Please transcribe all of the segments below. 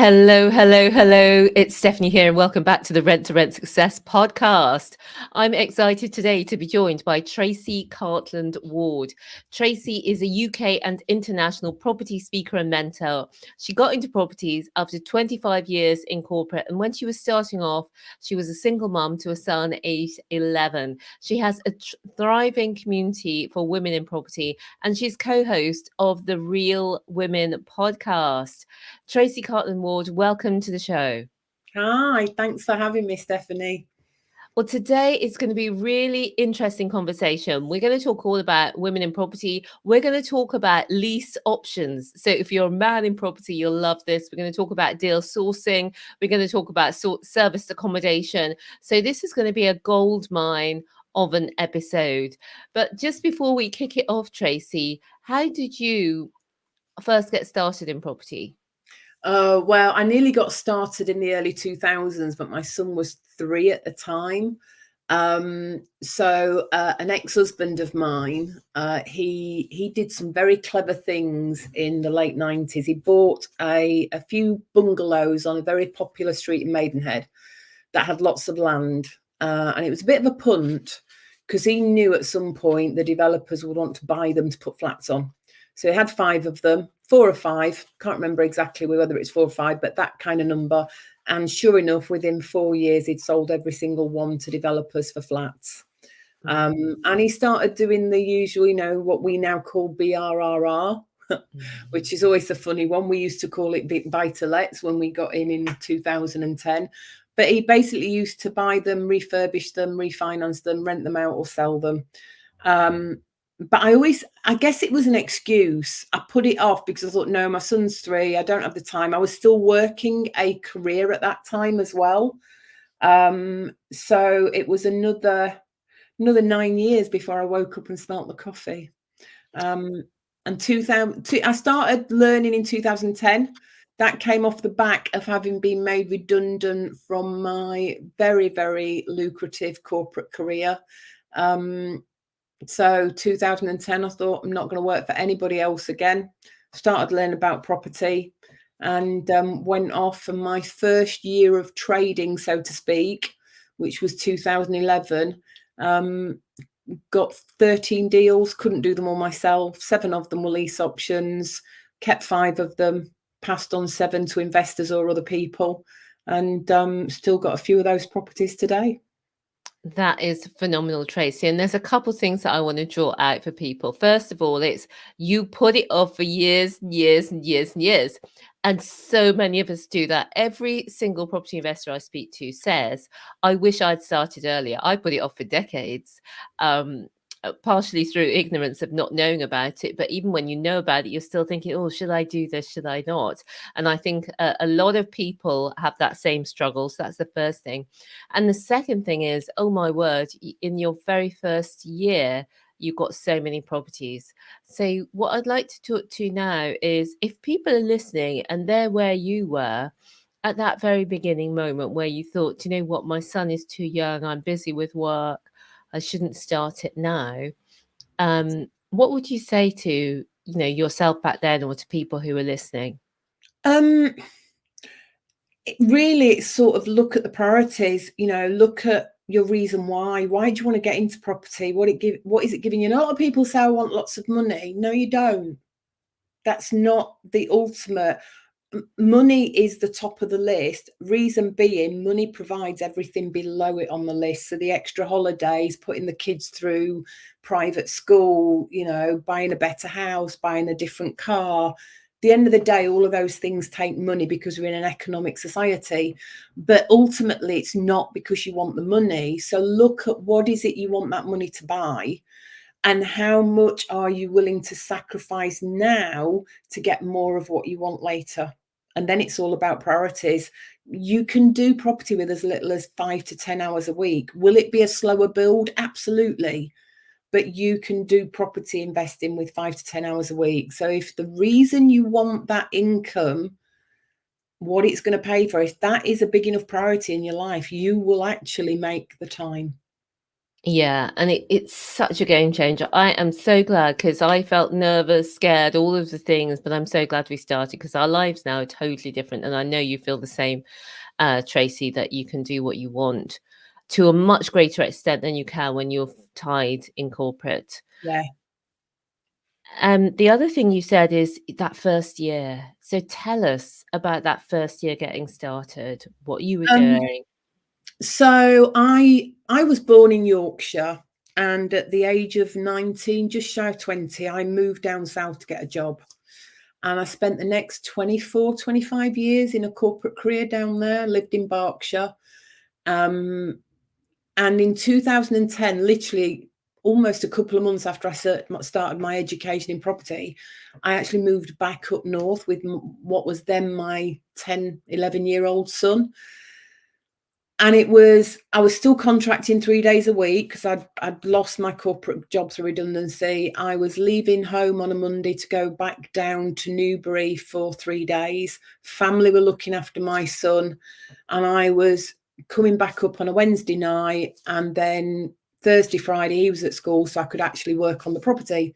Hello, hello, hello. It's Stephanie here, and welcome back to the Rent Success podcast. I'm excited today to be joined by Tracy Cartland Ward. Tracy is a UK and international property speaker and mentor. She got into properties after 25 years in corporate, and when she was starting off, she was a single mum to a son aged 11. She has a thriving community for women in property, and she's co-host of the Real Women podcast. Tracy Cartland Ward, welcome to the show. Hi, thanks for having me, Stephanie. Well, today it's going to be a really interesting conversation. We're going to talk all about women in property. We're going to talk about lease options. So, if you're a man in property, you'll love this. We're going to talk about deal sourcing. We're going to talk about serviced accommodation. So, this is going to be a gold mine of an episode. But just before we kick it off, Tracy, how did you first get started in property? Well, I nearly got started in the early 2000s, but my son was 3 at the time. An ex-husband of mine, he did some very clever things in the late 90s. He bought a few bungalows on a very popular street in Maidenhead that had lots of land. And it was a bit of a punt because he knew at some point the developers would want to buy them to put flats on. So he had 5 of them, 4 or 5, can't remember exactly whether it's 4 or 5, but that kind of number. And sure enough, within 4 years, he'd sold every single one to developers for flats. And he started doing the usual, what we now call BRRR, which is always a funny one. We used to call it buy-to-lets when we got in 2010. But he basically used to buy them, refurbish them, refinance them, rent them out or sell them. But I guess it was an excuse. I put it off because I thought, no, my son's 3. I don't have the time. I was still working a career at that time as well. So it was another 9 years before I woke up and smelt the coffee. And I started learning in 2010. That came off the back of having been made redundant from my very, very lucrative corporate career. So 2010, I thought, I'm not going to work for anybody else again. Started learning about property and went off for my first year of trading, so to speak, which was 2011. Got 13 deals, couldn't do them all myself. 7 of them were lease options, kept 5 of them, passed on 7 to investors or other people, and still got a few of those properties today. That is phenomenal, Tracy. And there's a couple of things that I want to draw out for people. First of all, it's you put it off for years and years and years and years. And so many of us do that. Every single property investor I speak to says, I wish I'd started earlier. I put it off for decades. Partially through ignorance of not knowing about it, but even when you know about it, you're still thinking, oh, should I do this, should I not? And I think a lot of people have that same struggle. So that's the first thing. And the second thing is, oh my word, in your very first year you've got so many properties. So what I'd like to talk to now is, if people are listening and they're where you were at that very beginning moment where you thought, you know what, my son is too young, I'm busy with work, I shouldn't start it now. What would you say to yourself back then, or to people who are listening? Really, it's sort of look at the priorities. Look at your reason why. Why do you want to get into property? What is it giving you? And a lot of people say, I want lots of money. No, you don't. That's not the ultimate. Money is the top of the list. Reason being, money provides everything below it on the list. So the extra holidays, putting the kids through private school, buying a better house, buying a different car. At the end of the day, all of those things take money because we're in an economic society. But ultimately, it's not because you want the money. So look at what is it you want that money to buy, and how much are you willing to sacrifice now to get more of what you want later? And then it's all about priorities. You can do property with as little as 5 to 10 hours a week. Will it be a slower build? Absolutely. But you can do property investing with 5 to 10 hours a week. So if the reason you want that income, what it's going to pay for, if that is a big enough priority in your life, you will actually make the time. Yeah, and it's such a game changer. I am so glad, because I felt nervous, scared, all of the things, but I'm so glad we started, because our lives now are totally different. And I know you feel the same, Tracy, that you can do what you want to a much greater extent than you can when you're tied in corporate. Yeah. The other thing you said is that first year. So tell us about that first year getting started, what you were doing. So I was born in Yorkshire, and at the age of 19, just shy of 20, I moved down south to get a job. And I spent the next 24, 25 years in a corporate career down there, lived in Berkshire. And in 2010, literally almost a couple of months after I started my education in property, I actually moved back up north with what was then my 10, 11-year-old son. And I was still contracting 3 days a week because I'd lost my corporate job through redundancy. I was leaving home on a Monday to go back down to Newbury for 3 days. Family were looking after my son, and I was coming back up on a Wednesday night, and then Thursday, Friday, he was at school, so I could actually work on the property.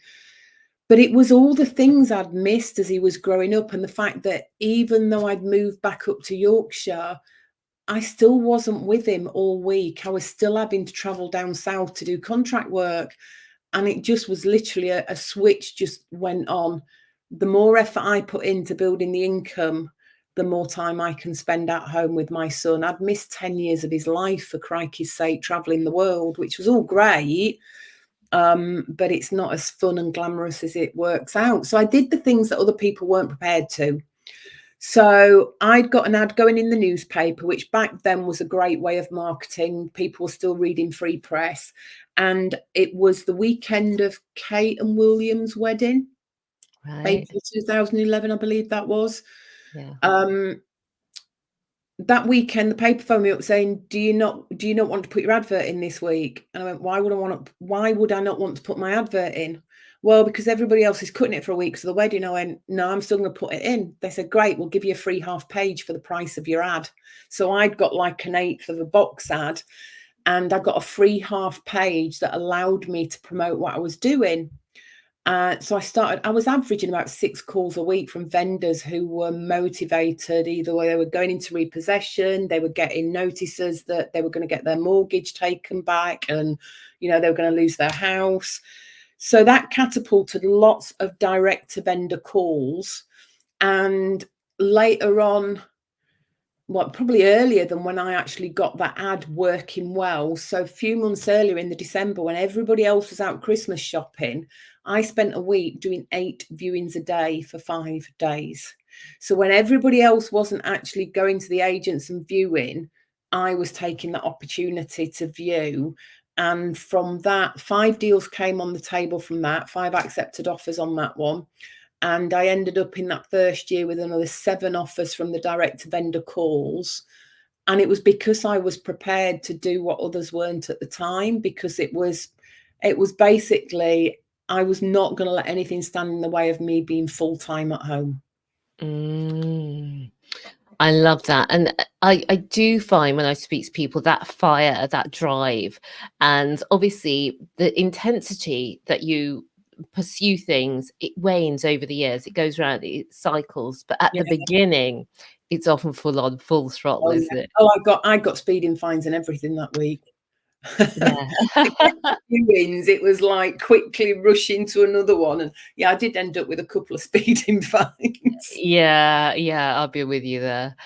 But it was all the things I'd missed as he was growing up, and the fact that even though I'd moved back up to Yorkshire, I still wasn't with him all week. I was still having to travel down south to do contract work. And it just was literally a switch just went on. The more effort I put into building the income, the more time I can spend at home with my son. I'd missed 10 years of his life, for crikey's sake, traveling the world, which was all great. But it's not as fun and glamorous as it works out. So I did the things that other people weren't prepared to. So I'd got an ad going in the newspaper, which back then was a great way of marketing. People were still reading free press. And it was the weekend of Kate and William's wedding, Right. April 2011, I believe that was. Yeah. That weekend, the paper phoned me up saying, do you not want to put your advert in this week? And I went, why would I not want to put my advert in? Well, because everybody else is cutting it for a week for the wedding. I went, no, I'm still going to put it in. They said, great, we'll give you a free half page for the price of your ad. So I'd got like an eighth of a box ad, and I got a free half page that allowed me to promote what I was doing. So I was averaging about 6 calls a week from vendors who were motivated. Either way, they were going into repossession, they were getting notices that they were going to get their mortgage taken back, and they were going to lose their house. So that catapulted lots of direct to vendor calls. And later on, well, probably earlier than when I actually got that ad working well. So a few months earlier in the December, when everybody else was out Christmas shopping, I spent a week doing 8 viewings a day for 5 days. So when everybody else wasn't actually going to the agents and viewing, I was taking that opportunity to view. And from that, 5 deals came on the table from that, 5 accepted offers on that one. And I ended up in that first year with another 7 offers from the direct to vendor calls. And it was because I was prepared to do what others weren't at the time, because it was basically, I was not going to let anything stand in the way of me being full-time at home. I love that. And I do find when I speak to people, that fire, that drive, and obviously the intensity that you pursue things, it wanes over the years. It goes around, it cycles. But at Yeah. the beginning, it's often full on, full throttle, Oh, isn't yeah. it? Oh, I got speeding fines and everything that week. Yeah. Viewings, it was like quickly rush into another one. And yeah, I did end up with a couple of speeding fines. Yeah, I'll be with you there.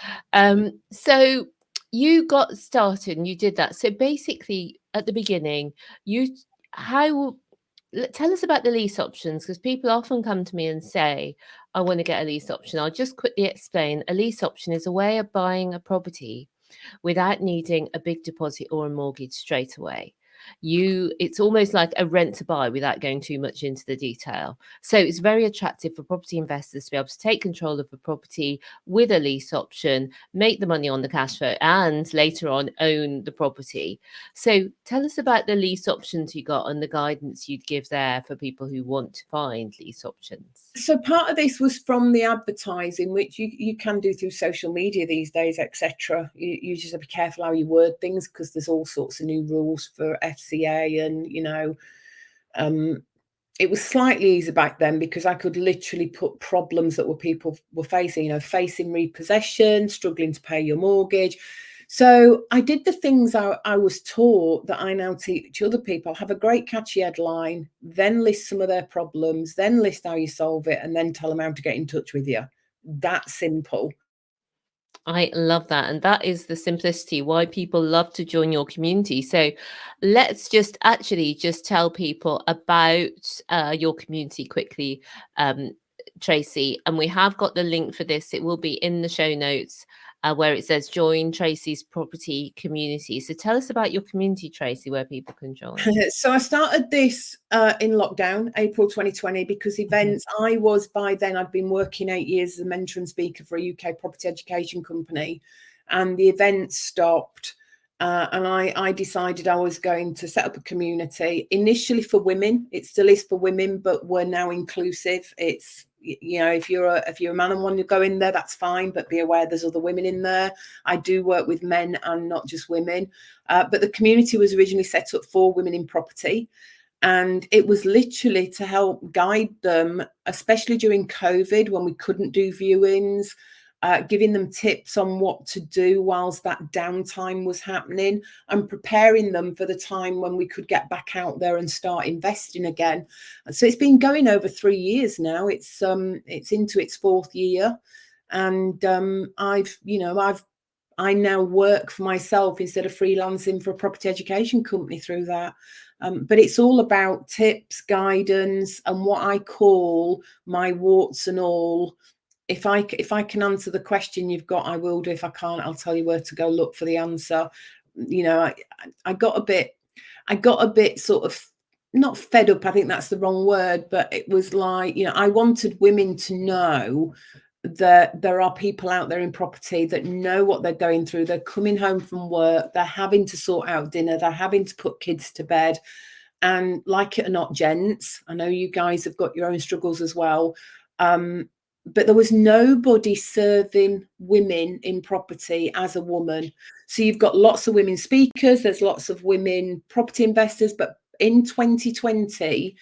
So you got started and you did that. So basically, at the beginning, you how tell us about the lease options, because people often come to me and say, I want to get a lease option. I'll just quickly explain. A lease option is a way of buying a property without needing a big deposit or a mortgage straight away. It's almost like a rent to buy without going too much into the detail. So it's very attractive for property investors to be able to take control of a property with a lease option, make the money on the cash flow, and later on own the property. So tell us about the lease options you got and the guidance you'd give there for people who want to find lease options. So part of this was from the advertising, which you can do through social media these days, etc. You just have to be careful how you word things, because there's all sorts of new rules for FCA, and it was slightly easier back then because I could literally put problems that people were facing, facing repossession, struggling to pay your mortgage. So I did the things I was taught that I now teach other people. Have a great catchy headline, then list some of their problems, then list how you solve it, and then tell them how to get in touch with you. That simple. I love that. And that is the simplicity why people love to join your community. So let's just tell people about your community quickly, Tracy. And we have got the link for this. It will be in the show notes where it says join Tracy's property community. So tell us about your community, Tracy, where people can join. So I started this in lockdown, April 2020, because events, by then I'd been working 8 years as a mentor and speaker for a UK property education company, and the events stopped. And I decided I was going to set up a community initially for women. It still is for women, but we're now inclusive. It's, if you're a man and want to go in there, that's fine, but be aware there's other women in there. I do work with men and not just women. But the community was originally set up for women in property. And it was literally to help guide them, especially during COVID when we couldn't do viewings, giving them tips on what to do whilst that downtime was happening, and preparing them for the time when we could get back out there and start investing again. So it's been going over 3 years now. It's into its 4th year, and I now work for myself instead of freelancing for a property education company through that. But it's all about tips, guidance, and what I call my warts and all. If I can answer the question you've got, I will do. If I can't, I'll tell you where to go look for the answer. I got a bit sort of, not fed up, I think that's the wrong word, but it was like, I wanted women to know that there are people out there in property that know what they're going through. They're coming home from work, they're having to sort out dinner, they're having to put kids to bed. And like it or not, gents, I know you guys have got your own struggles as well. But there was nobody serving women in property as a woman. So you've got lots of women speakers, there's lots of women property investors, but in 2020,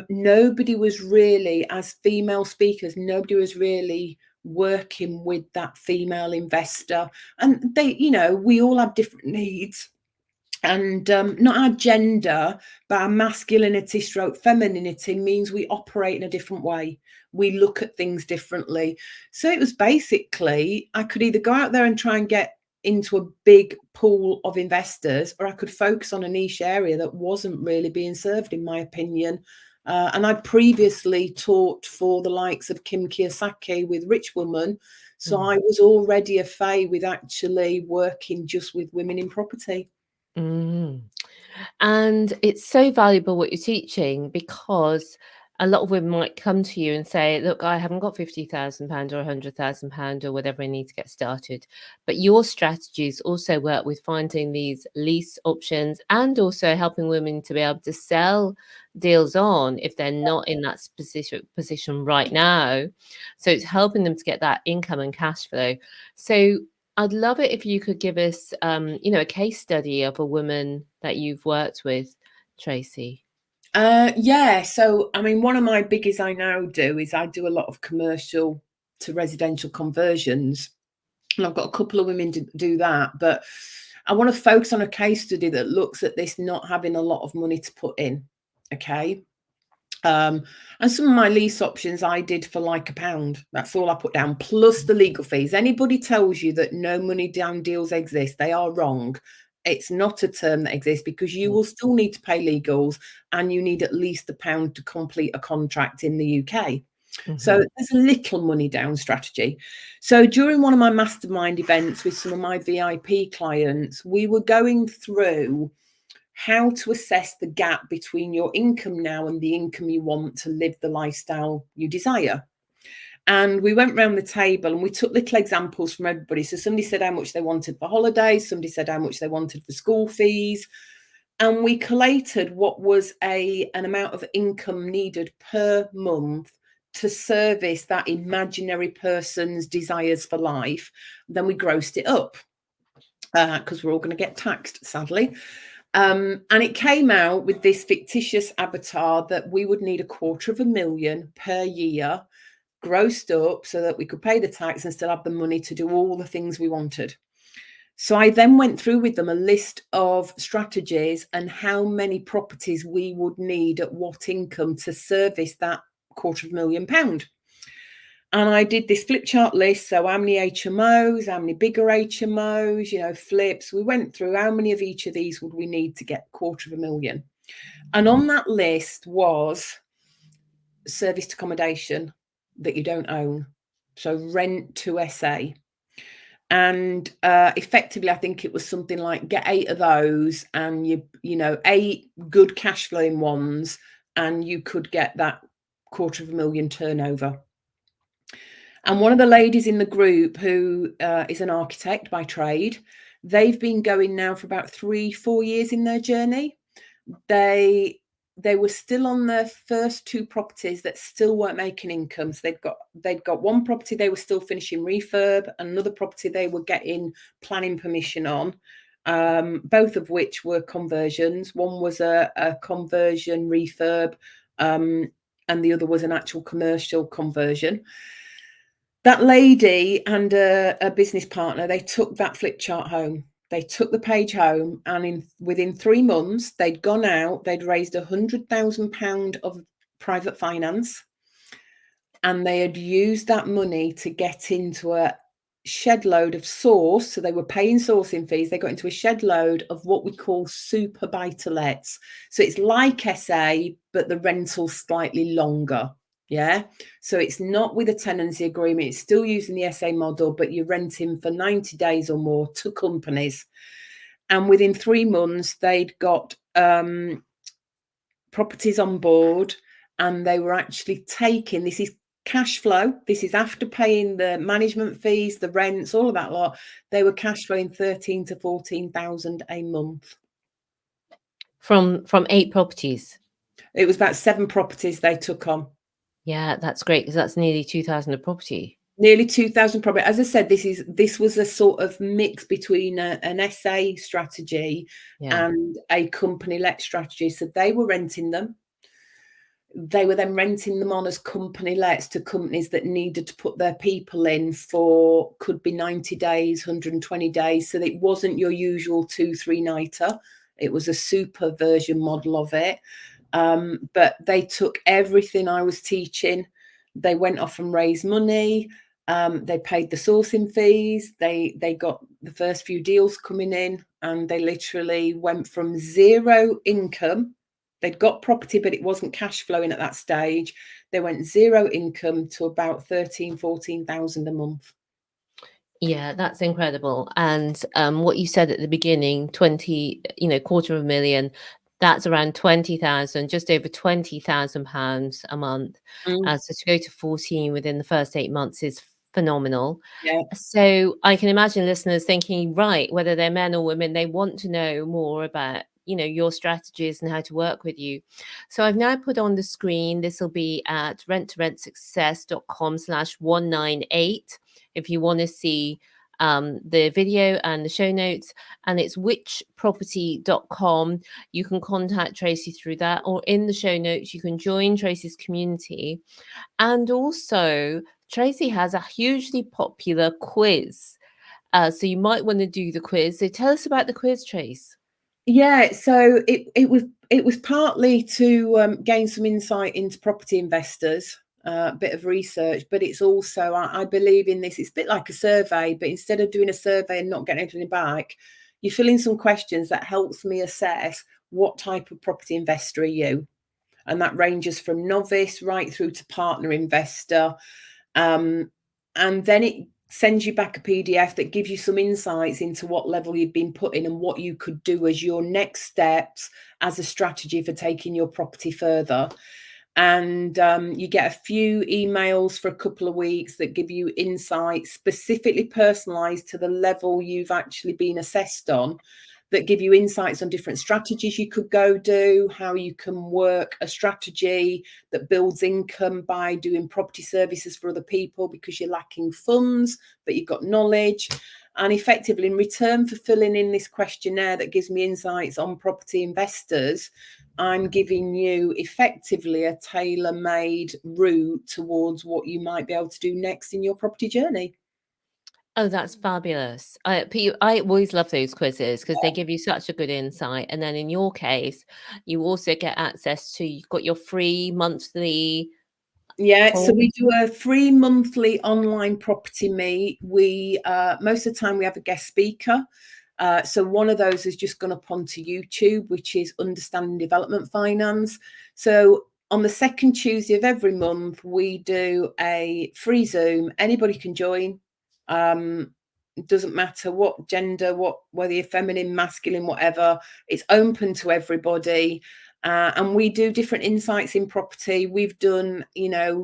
nobody was really, as female speakers, nobody was really working with that female investor. And they, we all have different needs. And not our gender, but our masculinity stroke femininity means we operate in a different way. We look at things differently. So it was basically, I could either go out there and try and get into a big pool of investors, or I could focus on a niche area that wasn't really being served, in my opinion. And I previously taught for the likes of Kim Kiyosaki with Rich Woman. So I was already a fae with actually working just with women in property. And it's so valuable what you're teaching, because a lot of women might come to you and say, look, I haven't got £50,000 or £100,000 or whatever I need to get started. But your strategies also work with finding these lease options and also helping women to be able to sell deals on if they're not in that specific position right now. So it's helping them to get that income and cash flow. So I'd love it if you could give us, a case study of a woman that you've worked with, Tracy. Yeah. So, I mean, one of my biggies I now do is I do a lot of commercial to residential conversions. And I've got a couple of women to do that. But I want to focus on a case study that looks at this not having a lot of money to put in. Okay. And some of my lease options I did for like £1. That's all I put down, plus the legal fees. Anybody tells you that no money down deals exist, they are wrong. It's not a term that exists, because you will still need to pay legals, and you need at least £1 to complete a contract in the UK. So there's a little money down strategy. So during one of my mastermind events with some of my VIP clients, we were going through how to assess the gap between your income now and the income you want to live the lifestyle you desire. And we went around the table and we took little examples from everybody. So somebody said how much they wanted for holidays, somebody said how much they wanted for school fees, and we collated what was an amount of income needed per month to service that imaginary person's desires for life. Then we grossed it up, because we're all going to get taxed, sadly. And it came out with this fictitious avatar that we would need $250,000 per year grossed up so that we could pay the tax and still have the money to do all the things we wanted. So I then went through with them a list of strategies and how many properties we would need at what income to service that £250,000. And I did this flip chart list. So how many HMOs, how many bigger HMOs, flips. We went through how many of each of these would we need to get £250,000. And on that list was serviced accommodation that you don't own. So rent to SA. And effectively, I think it was something like get 8 of those and 8 good cash flowing ones, and you could get that £250,000 turnover. And one of the ladies in the group who is an architect by trade, they've been going now for about 3-4 years in their journey. They were still on their first 2 properties that still weren't making income. So they'd got one property they were still finishing refurb, and another property they were getting planning permission on, both of which were conversions. One was a conversion refurb, and the other was an actual commercial conversion. That lady and a business partner, they took that flip chart home. They took the page home, and within 3 months, they'd gone out, they'd raised £100,000 of private finance, and they had used that money to get into a shed load of source. So they were paying sourcing fees. They got into a shed load of what we call super buy-to-lets. So it's like SA, but the rental's slightly longer. Yeah. So it's not with a tenancy agreement. It's still using the SA model, but you're renting for 90 days or more to companies. And within 3 months, they'd got properties on board, and they were actually taking, this is cash flow. This is after paying the management fees, the rents, all of that lot. They were cash flowing 13,000 to 14,000 a month. From 8 properties? It was about 7 properties they took on. Yeah, that's great, because that's nearly 2,000 a property. Nearly 2,000 property. As I said, this was a sort of mix between an SA strategy and a company-let strategy. So they were renting them. They were then renting them on as company lets to companies that needed to put their people in for, could be 90 days, 120 days. So it wasn't your usual 2-3 nighter. It was a super version model of it. But they took everything I was teaching. They went off and raised money. They paid the sourcing fees. They got the first few deals coming in, and they literally went from 0 income. They'd got property, but it wasn't cash flowing at that stage. They went 0 income to about 13,000, 14,000 a month. Yeah, that's incredible. And what you said at the beginning, £250,000, that's around 20,000, just over £20,000 a month. So to go to 14 within the first 8 months is phenomenal. Yeah. So I can imagine listeners thinking, right, whether they're men or women, they want to know more about your strategies and how to work with you. So I've now put on the screen, this will be at rentsuccess.com/198 if you want to see the video and the show notes, and it's whichproperty.com. You can contact Tracy through that, or in the show notes you can join Tracy's community. And also Tracy has a hugely popular quiz, so you might want to do the quiz. So tell us about the quiz, Trace. Yeah, so it was partly to gain some insight into property investors, a bit of research, but it's also, I believe in this, it's a bit like a survey, but instead of doing a survey and not getting anything back, you fill in some questions that helps me assess what type of property investor are you. And that ranges from novice right through to partner investor. And then it sends you back a PDF that gives you some insights into what level you've been put in and what you could do as your next steps as a strategy for taking your property further. And you get a few emails for a couple of weeks that give you insights specifically personalized to the level you've actually been assessed on, that give you insights on different strategies you could go do, how you can work a strategy that builds income by doing property services for other people because you're lacking funds, but you've got knowledge. And effectively, in return for filling in this questionnaire that gives me insights on property investors, I'm giving you effectively a tailor-made route towards what you might be able to do next in your property journey. Oh, that's fabulous. I always love those quizzes because they give you such a good insight. And then in your case, you also get access to, you've got your free monthly Yeah, so call. we do a free monthly online property meet. We most of the time we have a guest speaker. So one of those has just gone up onto YouTube, which is Understanding Development Finance. So on the second Tuesday of every month, we do a free Zoom. Anybody can join. It doesn't matter what gender, whether you're feminine, masculine, whatever. It's open to everybody. And we do different insights in property. We've done,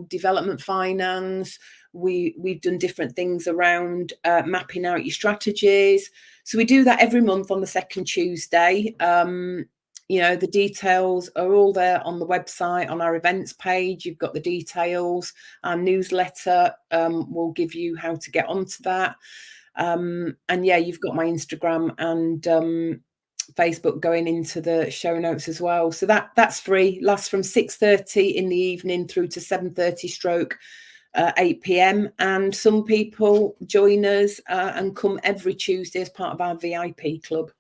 development finance. We've done different things around mapping out your strategies. So we do that every month on the second Tuesday. The details are all there on the website, on our events page. You've got the details. Our newsletter will give you how to get onto that. And yeah, you've got my Instagram and Facebook going into the show notes as well. So that's free. Lasts from 6:30 in the evening through to 7:30 stroke 8 p.m. And some people join us and come every Tuesday as part of our VIP club.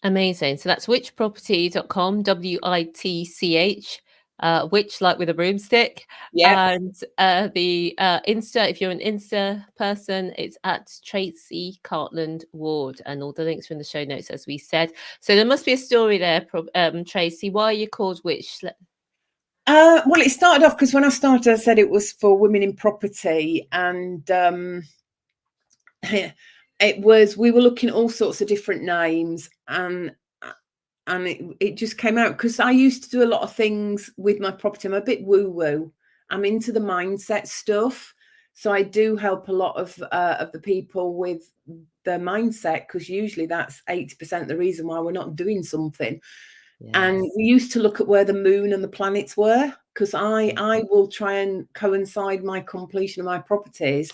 Amazing. So that's witchproperty.com, WITCH, witch like with a broomstick. Yeah. And the Insta, if you're an Insta person, it's at Tracy Cartland Ward, and all the links are in the show notes, as we said. So there must be a story there, Tracy. Why are you called Witch? Well, it started off because when I started, I said it was for women in property, and we were looking at all sorts of different names, and it just came out because I used to do a lot of things with my property. I'm a bit woo-woo. I'm into the mindset stuff. So I do help a lot of the people with their mindset, because usually that's 80% of the reason why we're not doing something. Yes. And we used to look at where the moon and the planets were, because I will try and coincide my completion of my properties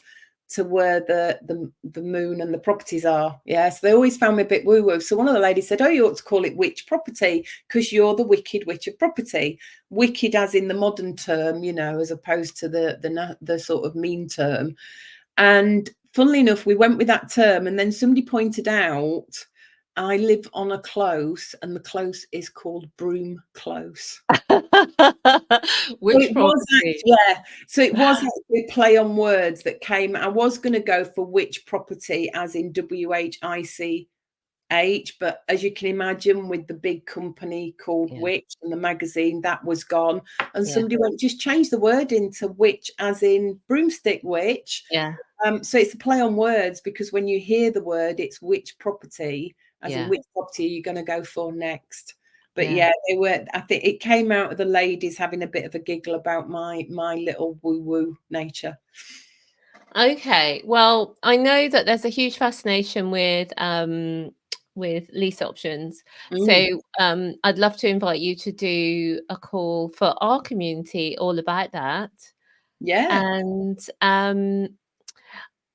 to where the moon and the properties are. Yeah, so they always found me a bit woo-woo. So one of the ladies said, oh, you ought to call it witch property because you're the wicked witch of property. Wicked as in the modern term, as opposed to the sort of mean term. And funnily enough, we went with that term, and then somebody pointed out I live on a close, and the close is called Broom Close. Which property? So it was actually a play on words that came. I was going to go for witch property, as in WHICH, but as you can imagine, with the big company called Witch and the magazine, that was gone. And somebody went, just change the word into witch, as in broomstick witch. Yeah. So it's a play on words, because when you hear the word, it's which property, as in which property are you going to go for next. But yeah, they were. I think it came out of the ladies having a bit of a giggle about my little woo-woo nature. Okay, well, I know that there's a huge fascination with lease options. So I'd love to invite you to do a call for our community all about that. Yeah. And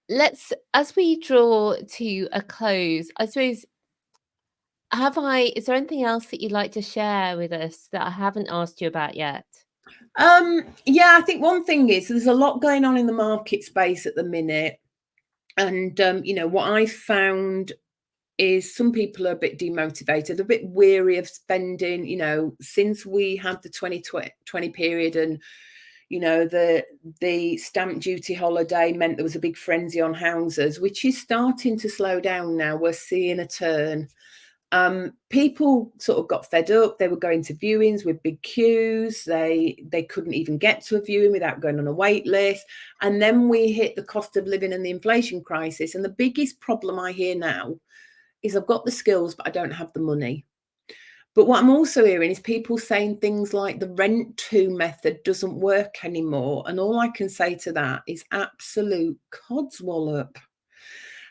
let's, as we draw to a close, I suppose, is there anything else that you'd like to share with us that I haven't asked you about yet? Yeah, I think one thing is there's a lot going on in the market space at the minute. And, what I found is some people are a bit demotivated, a bit weary of spending, since we had the 2020 period, and, the stamp duty holiday meant there was a big frenzy on houses, which is starting to slow down now. We're seeing a turn. People sort of got fed up. They were going to viewings with big queues. They couldn't even get to a viewing without going on a wait list. And then we hit the cost of living and the inflation crisis. And the biggest problem I hear now is I've got the skills, but I don't have the money. But what I'm also hearing is people saying things like the rent to method doesn't work anymore. And all I can say to that is absolute codswallop.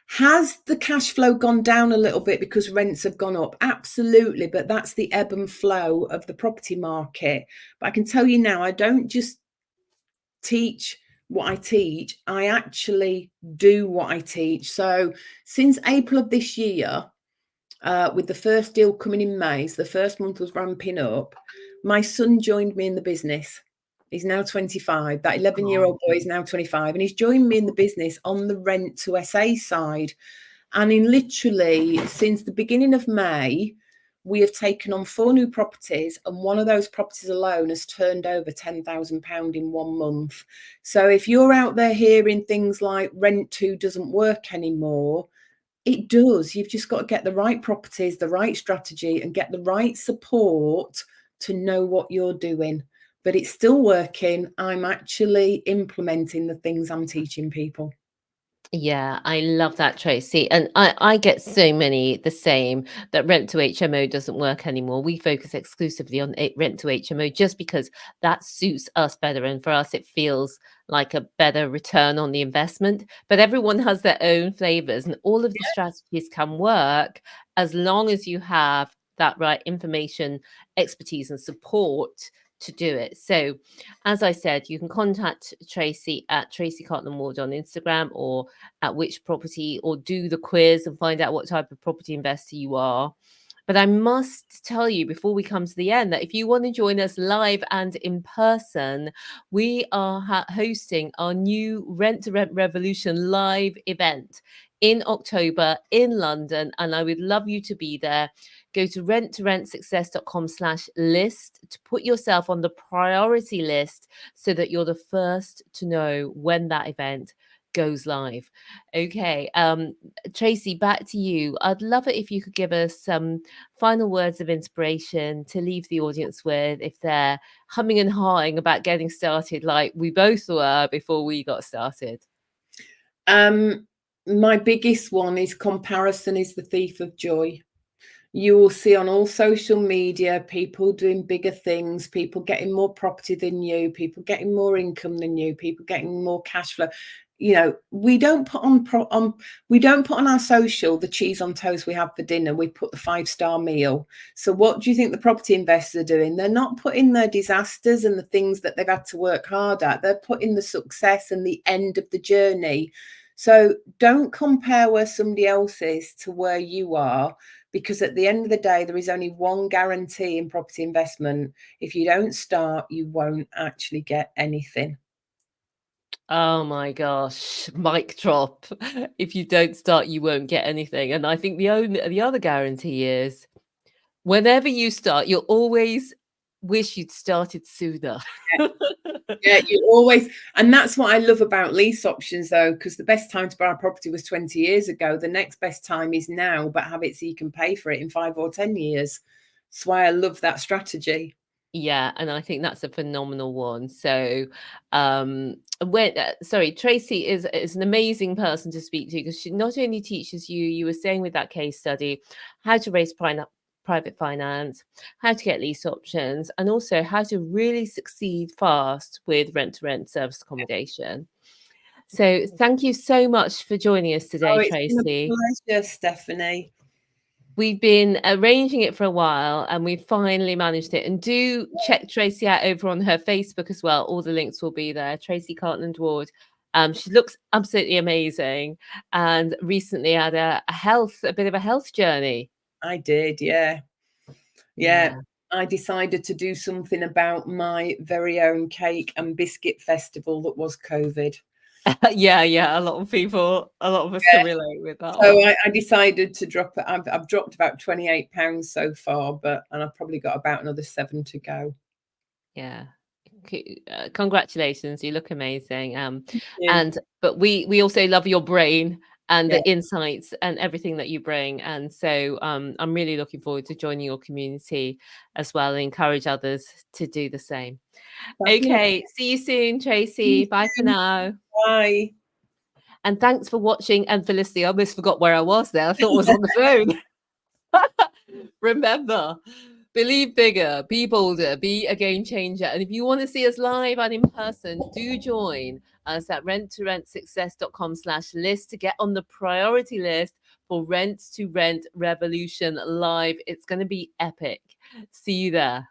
Has the cash flow gone down a little bit because rents have gone up? Absolutely, but that's the ebb and flow of the property market. But I can tell you now, I don't just teach what I teach, I actually do what I teach. So since April of this year, with the first deal coming in May, so the first month was ramping up, my son joined me in the business. He's now 25. That 11-year-old boy is now 25, and he's joined me in the business on the Rent to SA side. And in literally since the beginning of May, we have taken on 4 new properties, and one of those properties alone has turned over £10,000 in 1 month. So if you're out there hearing things like Rent to doesn't work anymore, it does. You've just got to get the right properties, the right strategy, and get the right support to know what you're doing. But it's still working. I'm actually implementing the things I'm teaching people. Yeah, I love that, Tracy. And I get so many the same, that rent to HMO doesn't work anymore. We focus exclusively on rent to HMO just because that suits us better. And for us, it feels like a better return on the investment. But everyone has their own flavors, and all of the strategies can work as long as you have that right information, expertise, and support to do it. So, as I said, you can contact Tracy at Tracy Cartland Ward on Instagram, or at Which Property, or do the quiz and find out what type of property investor you are. But I must tell you before we come to the end that if you want to join us live and in person, we are hosting our new Rent to Rent Revolution live event in October in London, and I would love you to be there. Go to renttoRentSuccess.com/list to put yourself on the priority list so that you're the first to know when that event goes live. Okay, Tracy, back to you. I'd love it if you could give us some final words of inspiration to leave the audience with if they're humming and hawing about getting started like we both were before we got started. My biggest one is comparison is the thief of joy. You will see on all social media people doing bigger things, people getting more property than you, people getting more income than you, people getting more cash flow. You know, we don't put on our social the cheese on toast we have for dinner. We put the 5-star meal. So what do you think the property investors are doing? They're not putting their disasters and the things that they've had to work hard at. They're putting the success and the end of the journey. So don't compare where somebody else is to where you are, because at the end of the day, there is only one guarantee in property investment. If you don't start, you won't actually get anything. Oh my gosh, mic drop. If you don't start, you won't get anything. And I think the other guarantee is whenever you start, you'll always wish you'd started sooner. Yeah, you always, and that's what I love about lease options though, because the best time to buy a property was 20 years ago. The next best time is now, but have it so you can pay for it in 5 or 10 years. That's why I love that strategy. Yeah, and I think that's a phenomenal one. So, sorry, Tracy is an amazing person to speak to, because she not only teaches you were saying with that case study, how to raise private finance, how to get lease options, and also how to really succeed fast with rent to rent service accommodation. So, thank you so much for joining us today, Oh, it's been Tracy. a pleasure, Stephanie. We've been arranging it for a while and we finally managed it. And do check Tracy out over on her Facebook as well. All the links will be there. Tracy Cartland Ward. She looks absolutely amazing, and recently had a bit of a health journey. I did, yeah. Yeah. Yeah. I decided to do something about my very own cake and biscuit festival that was COVID. Yeah. A lot of us Yeah. can relate with that So one. I decided to drop it. I've dropped about 28 pounds so far, and I've probably got about another 7 to go. Yeah. Congratulations, you look amazing. Thank you. And but we also love your brain and Yeah, the insights and everything that you bring. And so I'm really looking forward to joining your community as well, and encourage others to do the same. fabulous. Okay, see you soon, Tracy. Bye for now. Bye. And thanks for watching and for listening. I almost forgot where I was there. I thought I was on the phone. Remember, believe bigger, be bolder, be a game changer. And if you want to see us live and in person, do join us at renttoRentSuccess.com/list to get on the priority list for Rent to Rent Revolution live. It's going to be epic. See you there.